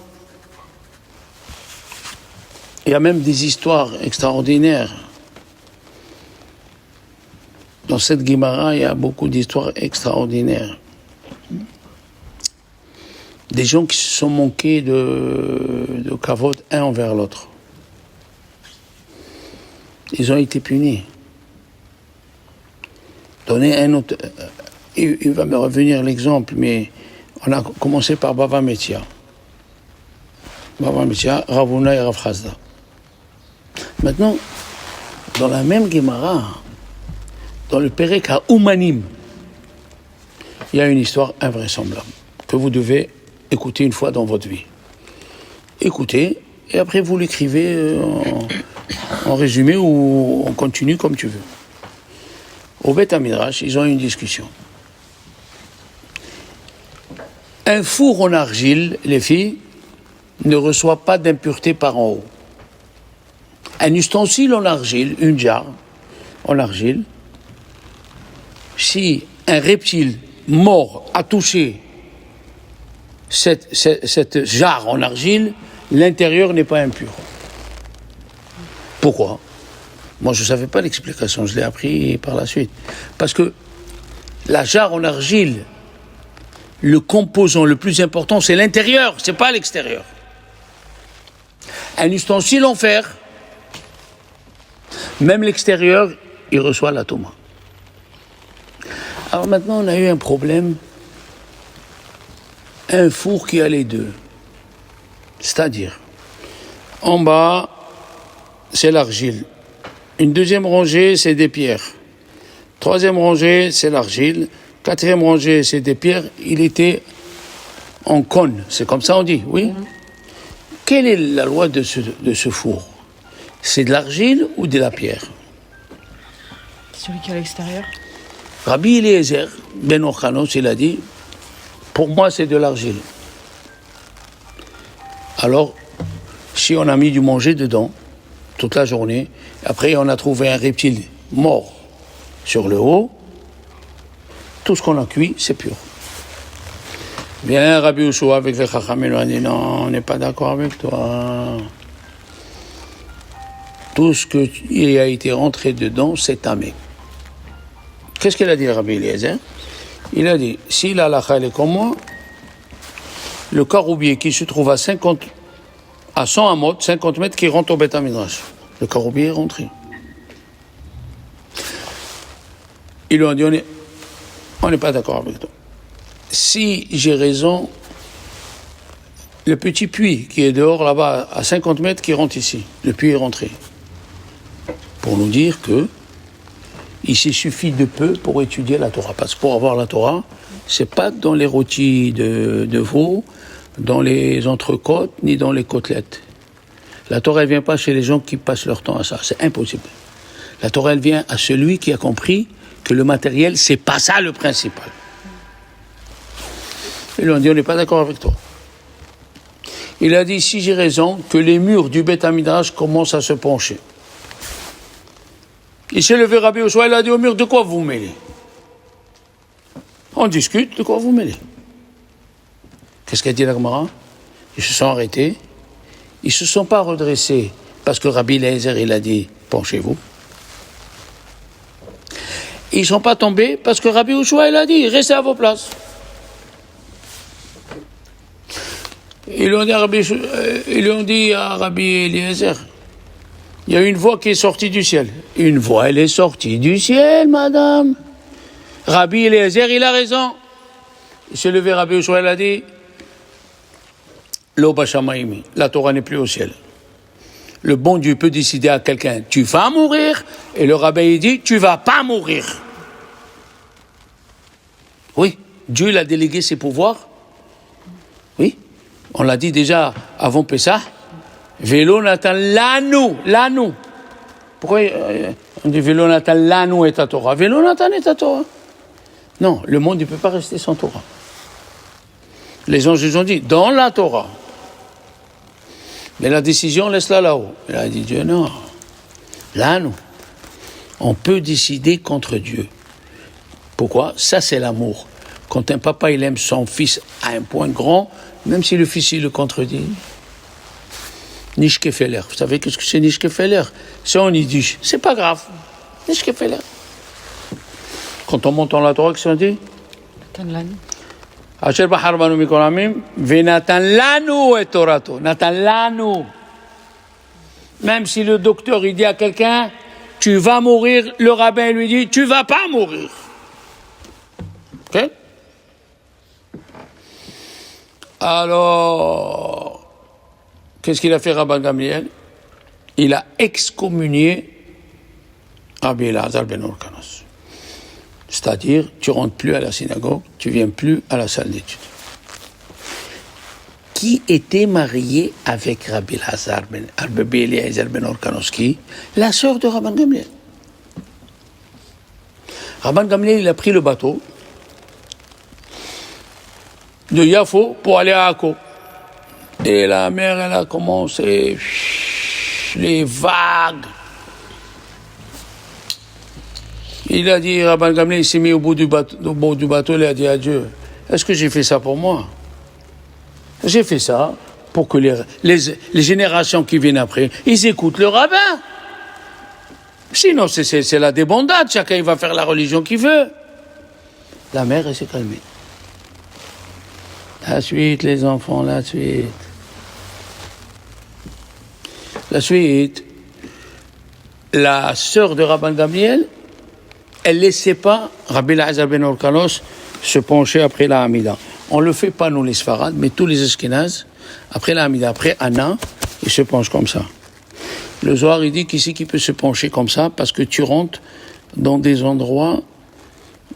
il y a même des histoires extraordinaires. Dans cette Guimara, il y a beaucoup d'histoires extraordinaires. Des gens qui se sont manqués de kavod un envers l'autre. Ils ont été punis. Donner un autre. Il va me revenir l'exemple, mais on a commencé par Bava Metia. Bava Metia, Ravuna et Rav Chazda. Maintenant, dans la même Guimara, dans le Perek à Oumanim, il y a une histoire invraisemblable que vous devez écouter une fois dans votre vie. Écoutez, et après vous l'écrivez en résumé ou en continu comme tu veux. Au Beth Midrash, ils ont eu une discussion. Un four en argile, les filles, ne reçoit pas d'impureté par en haut. Un ustensile en argile, une jarre en argile, si un reptile mort a touché cette jarre en argile, l'intérieur n'est pas impur. Pourquoi ? Moi, je ne savais pas l'explication, je l'ai appris par la suite. Parce que la jarre en argile, le composant le plus important, c'est l'intérieur, c'est pas l'extérieur. Un ustensile en fer, même l'extérieur, il reçoit la toma. Alors maintenant, on a eu un problème, un four qui a les deux. C'est-à-dire, en bas, c'est l'argile. Une deuxième rangée, c'est des pierres. Troisième rangée, c'est l'argile. Quatrième rangée, c'est des pierres. Il était en cône. C'est comme ça on dit, oui. Quelle est la loi de ce four ? C'est de l'argile ou de la pierre ? Celui qui est à l'extérieur. Rabbi Eliezer, Ben Ochanos, il a dit, pour moi, c'est de l'argile. Alors, si on a mis du manger dedans, toute la journée, après on a trouvé un reptile mort sur le haut, tout ce qu'on a cuit, c'est pur. Bien, Rabbi Yoshua avec les Chachamim lui a dit, non, on n'est pas d'accord avec toi. Tout ce qui a été rentré dedans, c'est tamé. Qu'est-ce qu'il a dit, Rabbi Eliezer ? Il a dit, si la halakha est comme moi, le caroubier qui se trouve à 100 amot, 50 mètres, qui rentre au Beth Midrash. Le caroubier est rentré. Ils lui ont dit, on n'est pas d'accord avec toi. Si j'ai raison, le petit puits qui est dehors là-bas, à 50 mètres, qui rentre ici, le puits est rentré. Pour nous dire que il suffit de peu pour étudier la Torah. Parce que pour avoir la Torah, c'est pas dans les rôtis de veau, dans les entrecôtes, ni dans les côtelettes. La Torah, elle vient pas chez les gens qui passent leur temps à ça. C'est impossible. La Torah, elle vient à celui qui a compris que le matériel, c'est pas ça le principal. Ils lui ont dit, on n'est pas d'accord avec toi. Il a dit, si j'ai raison, que les murs du Beth Midrash commencent à se pencher. Il s'est levé, Rabbi Yoshua, il a dit au mur, de quoi vous mêlez ? On discute, de quoi vous mêlez ? Qu'est-ce qu'a dit la Gemara ? Ils se sont arrêtés. Ils ne se sont pas redressés parce que Rabbi Eliezer, il a dit, penchez-vous. Ils ne sont pas tombés parce que Rabbi Yoshua, il a dit, restez à vos places. Ils lui ont dit à Rabbi Eliezer, il y a une voix qui est sortie du ciel. Une voix, elle est sortie du ciel, madame. Rabbi Eliezer, il a raison. Il s'est levé, Rabbi Yoshua, il a dit, Lo bashamaimi, la Torah n'est plus au ciel. Le bon Dieu peut décider à quelqu'un, tu vas mourir, et le rabbin, il dit, tu vas pas mourir. Oui, Dieu l'a délégué ses pouvoirs. Oui, on l'a dit déjà avant Pessah. Vélo Nathan Lanou. Pourquoi on dit Vélo Nathan Lanou et ta Torah ? Vélo Nathan et ta Torah. Non, le monde ne peut pas rester sans Torah. Les anges ils ont dit, dans la Torah. Mais la décision, laisse-la là-haut. Il a dit Dieu, non. Lanou. On peut décider contre Dieu. Pourquoi ? Ça, c'est l'amour. Quand un papa, il aime son fils à un point grand, même si le fils, il le contredit. Nishkefeler. Vous savez qu'est-ce que c'est Nishkefeler? C'est en yiddish. C'est pas grave. Nishkefeler. Quand on monte en la Torah, qu'est-ce qu'on dit? Natan lanu. Asher bahar banu mikol hamim, venatan lanu et torato. Natan lanu. Même si le docteur, il dit à quelqu'un, tu vas mourir, le rabbin lui dit, tu vas pas mourir. Ok? Alors, qu'est-ce qu'il a fait Rabban Gamliel? Il a excommunié Rabbi Elazar ben Orkanos. C'est-à-dire, tu rentres plus à la synagogue, tu viens plus à la salle d'études. Qui était marié avec Rabbi Elazar ben Orkanos? La sœur de Rabban Gamliel. Rabban Gamliel, il a pris le bateau de Yafo pour aller à Akko. Et la mer, elle a commencé, les vagues. Il a dit, Rabban Gamliel, il s'est mis au bord du bateau, il a dit à Dieu, est-ce que j'ai fait ça pour moi? J'ai fait ça pour que les générations qui viennent après, ils écoutent le rabbin. Sinon, c'est la débandade, chacun il va faire la religion qu'il veut. La mer, elle s'est calmée. La suite, les enfants, la suite. La suite, la sœur de Rabban Gamliel, elle ne laissait pas Rabbi Elazar ben Orkanos se pencher après la Hamida. On ne le fait pas, nous, les Sfarades, mais tous les Ashkénazes, après la Hamida, après Anna, ils se penchent comme ça. Le Zohar, il dit qu'ici, qui peut se pencher comme ça, parce que tu rentres dans des endroits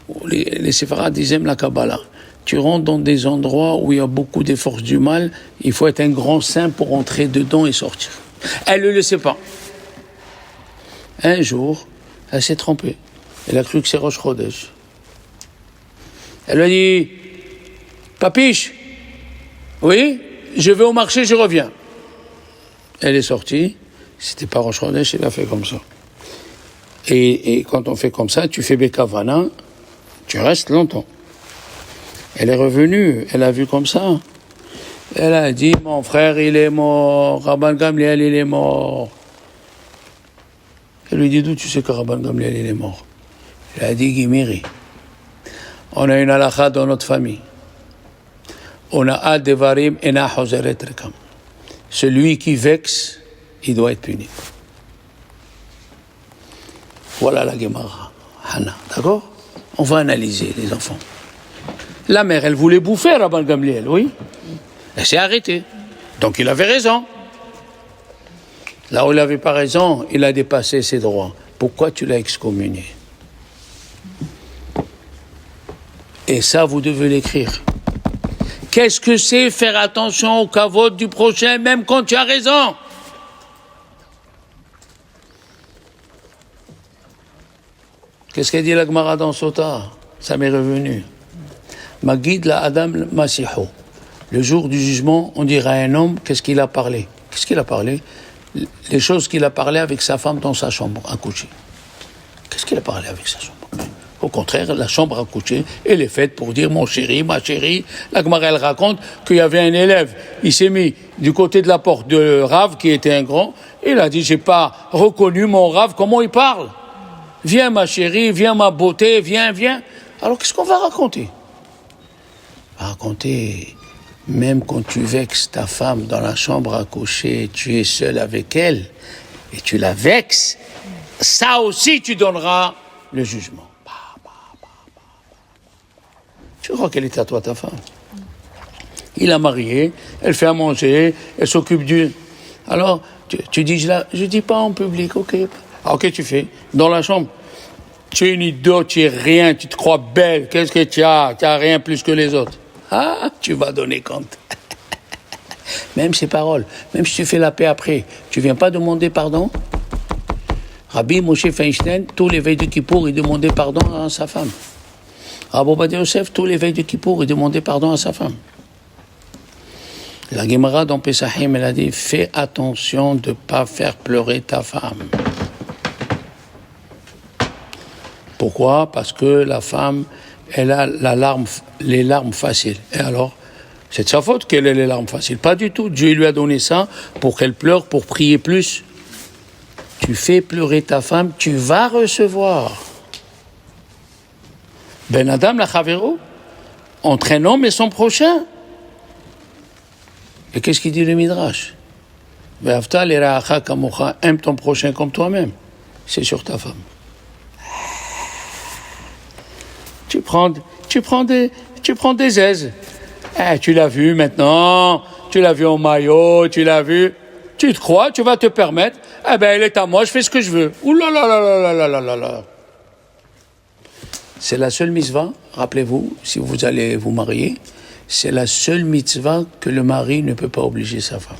où les Séfarades, ils aiment la Kabbalah. Tu rentres dans des endroits où il y a beaucoup des forces du mal, il faut être un grand saint pour entrer dedans et sortir. Elle ne le laissait pas. Un jour, elle s'est trompée. Elle a cru que c'est Rosh Chodesh. Elle lui a dit, Papiche, oui, je vais au marché, je reviens. Elle est sortie, c'était pas Rosh Chodesh, elle a fait comme ça. Et quand on fait comme ça, tu fais Bekavana, tu restes longtemps. Elle est revenue, elle a vu comme ça. Elle a dit, mon frère, il est mort, Rabban Gamliel, il est mort. Elle lui dit, d'où tu sais que Rabban Gamliel, il est mort? Elle a dit, Gimiri, on a une halakha dans notre famille. On a ad devarim ena hozeret rekam. Celui qui vexe, il doit être puni. Voilà la Gemara, Hana, d'accord? On va analyser, les enfants. La mère, elle voulait bouffer Rabban Gamliel, oui. Elle s'est arrêtée. Donc il avait raison. Là où il n'avait pas raison, il a dépassé ses droits. Pourquoi tu l'as excommunié? Et ça, vous devez l'écrire. Qu'est-ce que c'est faire attention au kavod du prochain, même quand tu as raison? Qu'est-ce qu'elle dit la Gemara dans Sota? Ça m'est revenu. Magid la Adam Masiho. Le jour du jugement, on dira à un homme, qu'est-ce qu'il a parlé? Qu'est-ce qu'il a parlé? Les choses qu'il a parlé avec sa femme dans sa chambre à coucher. Qu'est-ce qu'il a parlé avec sa chambre? Au contraire, la chambre à coucher, elle est faite pour dire mon chéri, ma chérie. La Gemara, elle raconte qu'il y avait un élève, il s'est mis du côté de la porte de Rav, qui était un grand, et il a dit, j'ai pas reconnu mon Rav, comment il parle? Viens ma chérie, viens ma beauté, viens. Alors qu'est-ce qu'on va raconter? On va raconter, même quand tu vexes ta femme dans la chambre à coucher, tu es seul avec elle, et tu la vexes, ça aussi tu donneras le jugement. Tu crois qu'elle est à toi, ta femme? Il a marié, elle fait à manger, elle s'occupe du... Alors, tu dis, je dis pas en public, ok. Alors, qu'est-ce que tu fais? Dans la chambre, tu es une idole, tu es rien, tu te crois belle, qu'est-ce que tu as? Tu n'as rien plus que les autres. Ah, tu vas donner compte. Même ces paroles, même si tu fais la paix après, tu viens pas demander pardon? Rabbi Moshe Feinstein, tous les veilles de Kippour, il demandait pardon à sa femme. Rabbi Ovadia Yosef, tous les veilles de Kippour, il demandait pardon à sa femme. La Gemara dans Pesachim, elle a dit, fais attention de ne pas faire pleurer ta femme. Pourquoi? Parce que la femme, elle a les larmes faciles. Et alors, c'est de sa faute qu'elle ait les larmes faciles. Pas du tout. Dieu lui a donné ça pour qu'elle pleure, pour prier plus. Tu fais pleurer ta femme, tu vas recevoir. Ben Adam la Chavero, entre un homme et son prochain. Et qu'est-ce qu'il dit le Midrash? Ve'avta l'iracha kamocha, aime ton prochain comme toi-même. C'est sur ta femme. Tu prends des aises. Tu l'as vu maintenant, tu l'as vu en maillot, tu l'as vu. Tu te crois, tu vas te permettre. Eh ben, elle est à moi, je fais ce que je veux. Ouh là là là là là là là là. C'est la seule mitzvah, rappelez-vous, si vous allez vous marier, c'est la seule mitzvah que le mari ne peut pas obliger sa femme.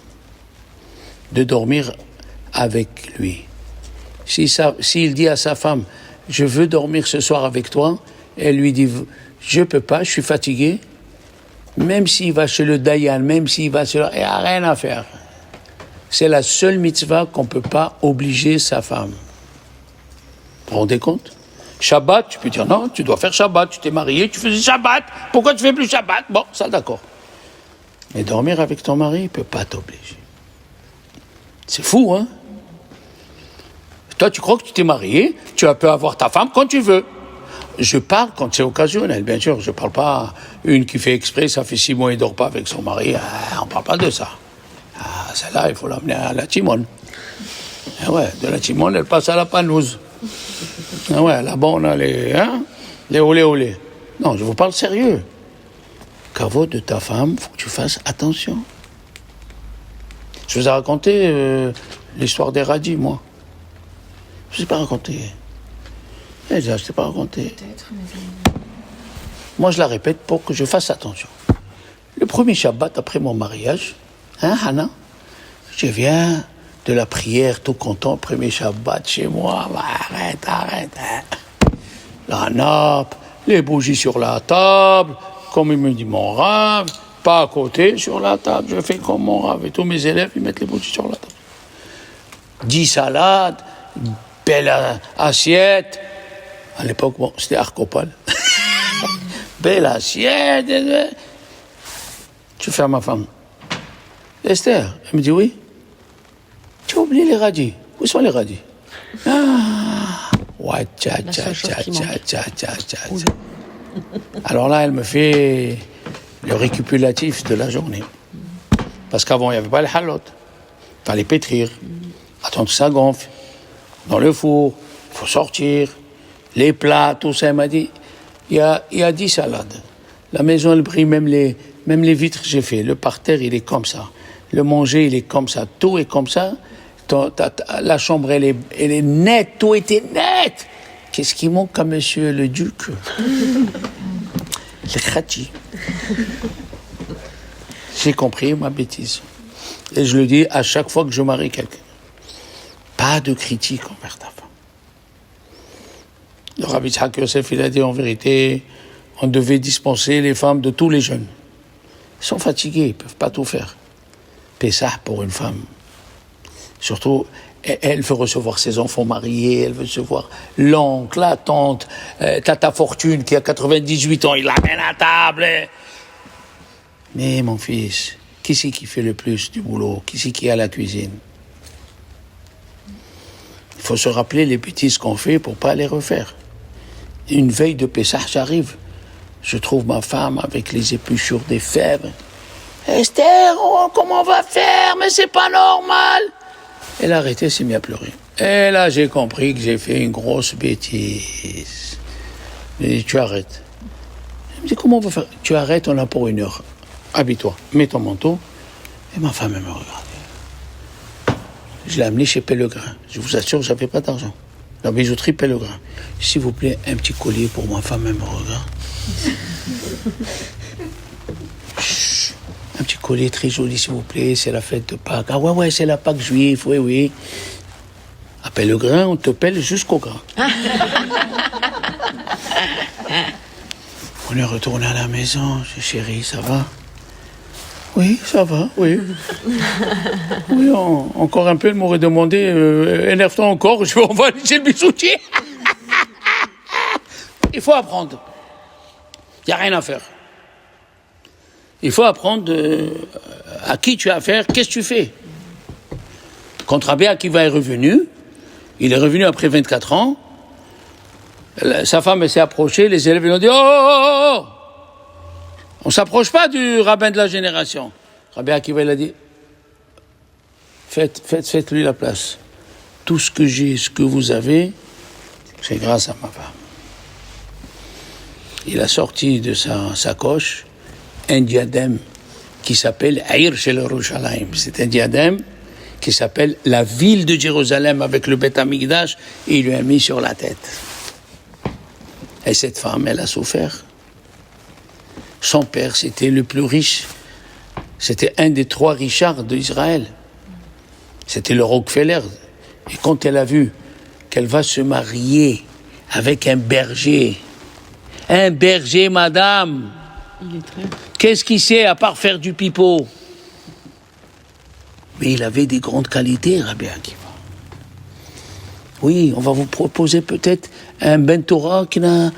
De dormir avec lui. S'il dit à sa femme, je veux dormir ce soir avec toi, elle lui dit, je peux pas, je suis fatigué, même s'il va chez le dayan, même s'il va chez le... il n'y a rien à faire. C'est la seule mitzvah qu'on ne peut pas obliger sa femme. Vous vous rendez compte? Shabbat, tu peux dire non, tu dois faire Shabbat, tu t'es marié, tu faisais Shabbat, pourquoi tu fais plus Shabbat? Bon, ça d'accord. Mais dormir avec ton mari, il ne peut pas t'obliger. C'est fou, hein? Toi, tu crois que tu t'es marié, tu peux avoir ta femme quand tu veux. Je parle quand c'est occasionnel, bien sûr, je ne parle pas une qui fait exprès, ça fait 6 mois et ne dort pas avec son mari, on ne parle pas de ça. Celle-là, il faut l'amener à la Timone. Et ouais, de la Timone, elle passe à la Panouse. Et ouais, là-bas, on a les olé. Non, je vous parle sérieux. Kavod de ta femme, il faut que tu fasses attention. Je vous ai raconté l'histoire des radis, moi. Je ne vous ai pas raconté. Je ne t'ai pas raconté. Peut-être, mais... Moi, je la répète pour que je fasse attention. Le premier Shabbat après mon mariage, Hana, je viens de la prière tout content, premier Shabbat chez moi, arrête. La nappe, les bougies sur la table, comme il me dit mon rave, pas à côté, sur la table, je fais comme mon rave. Et tous mes élèves, ils mettent les bougies sur la table. 10 salades, belle assiette. À l'époque, bon, c'était Arcopal. Belle assiette. Tu fais à ma femme. Esther, elle me dit oui. Tu as oublié les radis. Où sont les radis? Ouais, tcha. Alors là, elle me fait le récapitulatif de la journée. Parce qu'avant, il n'y avait pas les halot. Il fallait pétrir. Attendre que ça gonfle. Dans le four, il faut sortir. Les plats, tout ça, elle m'a dit, il y a 10 salades. La maison, elle brille, même les vitres que j'ai fait. Le parterre, il est comme ça. Le manger, il est comme ça. Tout est comme ça. La chambre, elle est nette. Tout était net. Qu'est-ce qui manque à monsieur le duc? Le khati. J'ai compris ma bêtise. Et je le dis à chaque fois que je marie quelqu'un. Pas de critique envers ta femme. Le Rabbi Yitzhak Yosef, il a dit en vérité, on devait dispenser les femmes de tous les jeûnes. Ils sont fatigués, ils ne peuvent pas tout faire. Pessah pour une femme. Surtout, elle veut recevoir ses enfants mariés, elle veut recevoir l'oncle, la tante, Tata Fortune qui a 98 ans, il l'amène à table. Mais mon fils, qui c'est qui fait le plus du boulot? Qui c'est qui est à la cuisine? Il faut se rappeler les bêtises qu'on fait pour ne pas les refaire. Une veille de Pessah, j'arrive. Je trouve ma femme avec les épluchures des fèves. Esther, comment on va faire? Mais c'est pas normal. Elle a arrêté, s'est mise à pleurer. Et là, j'ai compris que j'ai fait une grosse bêtise. Elle dit, tu arrêtes. Elle me dit, comment on va faire? Tu arrêtes, on a pour 1 heure. Habille-toi, mets ton manteau. Et ma femme, elle me regardait. Je l'ai amenée chez Pellegrin. Je vous assure, je n'avais pas d'argent. La bijouterie Pellegrin. S'il vous plaît, un petit collier pour ma femme, elle me regarde. Chut. Un petit collier très joli, s'il vous plaît, c'est la fête de Pâques. Ah ouais, c'est la Pâques juive, oui. À Pellegrin, on te pèle jusqu'au grain. On est retourné à la maison. J'ai dit, chérie, ça va? Oui, ça va, oui. Oui, encore un peu, elle m'aurait demandé, énerve-toi encore, on va aller chez le bijoutier. Il faut apprendre. Il n'y a rien à faire. Il faut apprendre à qui tu as affaire, qu'est-ce que tu fais. Quand Rabbi Akiva est revenu, il est revenu après 24 ans, sa femme s'est approchée, les élèves lui ont dit « Oh, on ne s'approche pas du rabbin de la génération. » Rabbi Akiva il a dit « Faites-lui la place. Tout ce que j'ai, ce que vous avez, c'est grâce à ma femme. » Il a sorti de sa sacoche un diadème qui s'appelle Aïr Shel Yerushalayim. C'est un diadème qui s'appelle la ville de Jérusalem avec le Beth Amikdash, et il lui a mis sur la tête. Et cette femme, elle a souffert. Son père, c'était le plus riche. C'était un des 3 Richards d'Israël. C'était le Rockefeller. Et quand elle a vu qu'elle va se marier avec un berger, madame, qu'est-ce qu'il sait à part faire du pipeau? Mais il avait des grandes qualités, Rabbi Akiva. Oui, on va vous proposer peut-être un Ben Torah qui n'a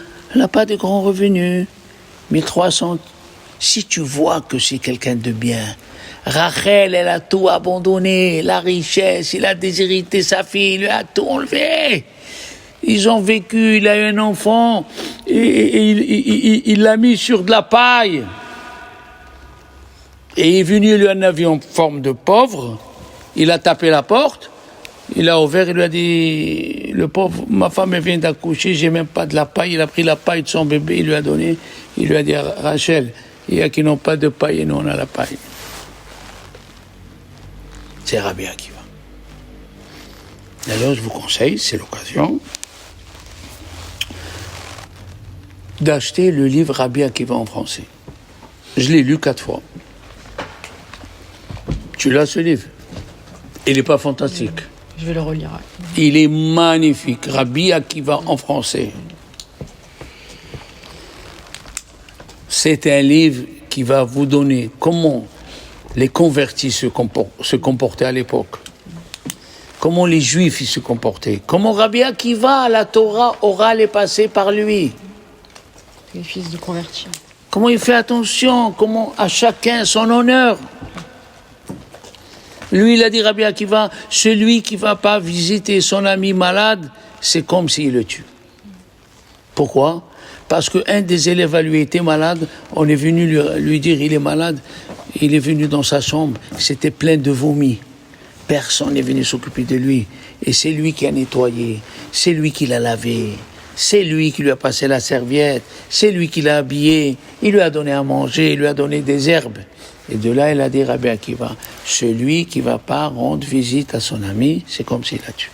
pas de grands revenus, 1300. Si tu vois que c'est quelqu'un de bien, Rachel, elle a tout abandonné, la richesse, il a déshérité sa fille, il lui a tout enlevé. Ils ont vécu, il a eu un enfant, et il l'a mis sur de la paille. Et il est venu, il lui en avait en forme de pauvre, il a tapé la porte, il a ouvert, il lui a dit, le pauvre, ma femme elle vient d'accoucher, j'ai même pas de la paille, il a pris la paille de son bébé, il lui a donné, il lui a dit, Rachel, il y a qui n'ont pas de paille et nous on a la paille. C'est Rabbi Akiva. Alors je vous conseille, c'est l'occasion, d'acheter le livre Rabbi Akiva en français. Je l'ai lu 4 fois. Tu l'as ce livre? Il n'est pas fantastique. Je vais le relire. Il est magnifique. Rabbi Akiva en français. C'est un livre qui va vous donner comment les convertis se comportaient à l'époque. Comment les Juifs ils se comportaient. Comment Rabbi Akiva, la Torah orale est passée par lui. Les fils de convertis. Comment il fait attention, comment à chacun son honneur. Lui, il a dit, Rabbi Akiva, celui qui ne va pas visiter son ami malade, c'est comme s'il le tue. Pourquoi? Parce qu'un des élèves à lui était malade, on est venu lui dire, il est malade, il est venu dans sa chambre, c'était plein de vomi. Personne n'est venu s'occuper de lui. Et c'est lui qui a nettoyé, c'est lui qui l'a lavé, c'est lui qui lui a passé la serviette, c'est lui qui l'a habillé, il lui a donné à manger, il lui a donné des herbes. Et de là, il a dit, Rabbi Akiva, celui qui ne va pas rendre visite à son ami, c'est comme s'il l'a tué.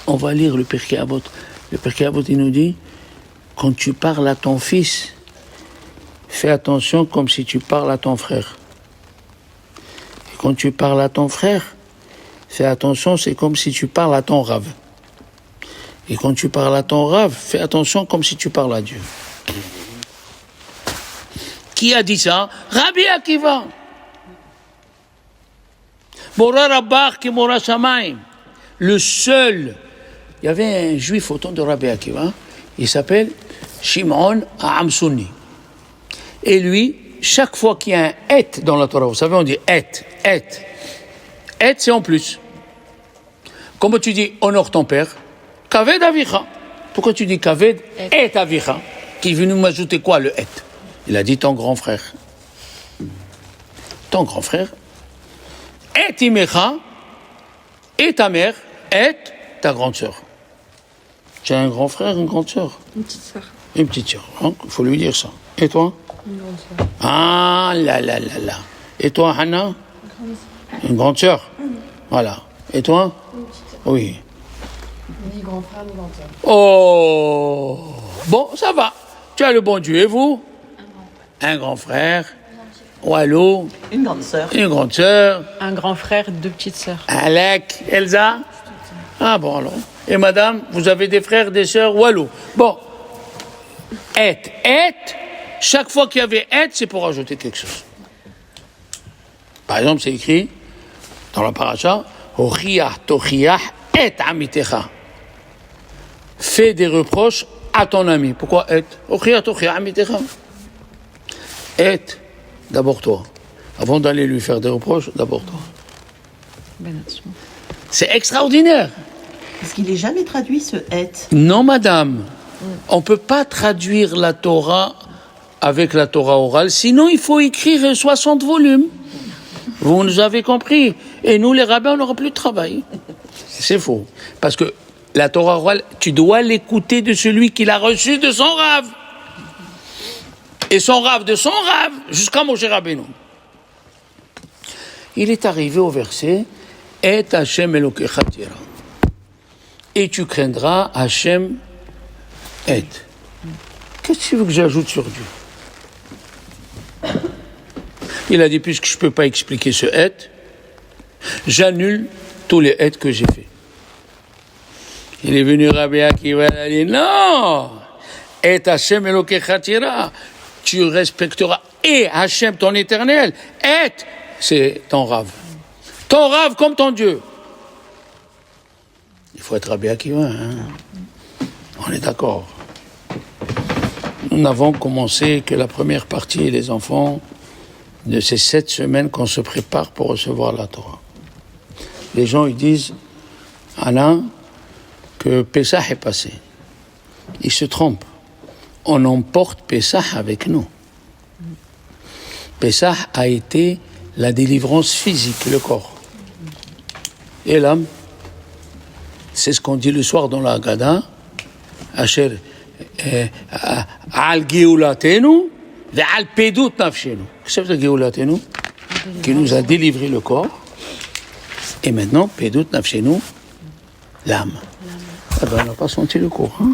On va lire le Pirkei Avot. Le Pirkei Avot, il nous dit, quand tu parles à ton fils, fais attention comme si tu parles à ton frère. Et quand tu parles à ton frère, fais attention, c'est comme si tu parles à ton rave. Et quand tu parles à ton rave, fais attention comme si tu parles à Dieu. Qui a dit ça? Rabbi Akiva. Mora Rabbach ki Mora Shamayim. Le seul. Il y avait un juif au temps de Rabbi Akiva. Il s'appelle Shimon Ha'amsuni. Et lui, chaque fois qu'il y a un et dans la Torah, vous savez, on dit et. Et, c'est en plus. Comment tu dis honore ton père? Kaved avicha. Pourquoi tu dis Kaved et avicha? Qui est venu m'ajouter quoi, le et? Il a dit ton grand frère. Ton grand frère. Et imecha. Et ta mère. Et ta grande sœur. Tu as un grand frère, une grande sœur? Une petite sœur. Une petite sœur. Donc, il faut lui dire ça. Et toi? Une grande sœur. Ah là. Et toi, Hannah? Une grande sœur. Voilà. Et toi? Une petite sœur. Oui. Ni grand frère, ni grande sœur. Oh, bon, ça va. Tu as le bon Dieu. Et vous? Un grand frère. Wallo. Une grande sœur. Une grande sœur. Un grand frère, 2 petites sœurs. Alec. Elsa? Ah bon, alors. Et madame, vous avez des frères, des sœurs? Wallo. Bon. Et. Chaque fois qu'il y avait et, c'est pour ajouter quelque chose. Par exemple, c'est écrit dans la paracha, Hochiach tochiach Et amitecha. Fais des reproches à ton ami. Pourquoi et? Et, d'abord toi. Avant d'aller lui faire des reproches, d'abord toi. Ben Atzmo. C'est extraordinaire. Est-ce qu'il n'est jamais traduit ce et? Non, madame. On ne peut pas traduire la Torah avec la Torah orale, sinon il faut écrire 60 volumes. Vous nous avez compris. Et nous, les rabbins, on n'aura plus de travail. C'est faux. Parce que la Torah orale, tu dois l'écouter de celui qui l'a reçu de son rave. Et son rave de son rave, jusqu'à Moshe Rabbeinu. Il est arrivé au verset « Et Hashem Elokecha tira » et tu craindras Hashem et. Qu'est-ce que tu veux que j'ajoute sur Dieu? Il a dit, puisque je ne peux pas expliquer ce et, j'annule tous les et que j'ai faits. Il est venu Rabbi Akiva, il a dit, non, et Hashem Elokecha tira, tu respecteras et Hashem ton éternel, et c'est ton rave. Ton rave comme ton Dieu. Il faut être Rabbi Akiva, hein. On est d'accord. Nous n'avons commencé que la première partie, les enfants, de ces 7 semaines qu'on se prépare pour recevoir la Torah. Les gens, ils disent, Alain, que Pessah est passé. Ils se trompent. On emporte Pessah avec nous. Pessah a été la délivrance physique, le corps. Et l'âme, c'est ce qu'on dit le soir dans la Haggadah, Asher al Geulatenu ve'al pedut nafshenu. Qu'est-ce que c'est Geulatenu? Qui nous a délivré le corps. Et maintenant, pedut nafshenu, l'âme. Eh ben, on n'a pas senti le cours. Hein?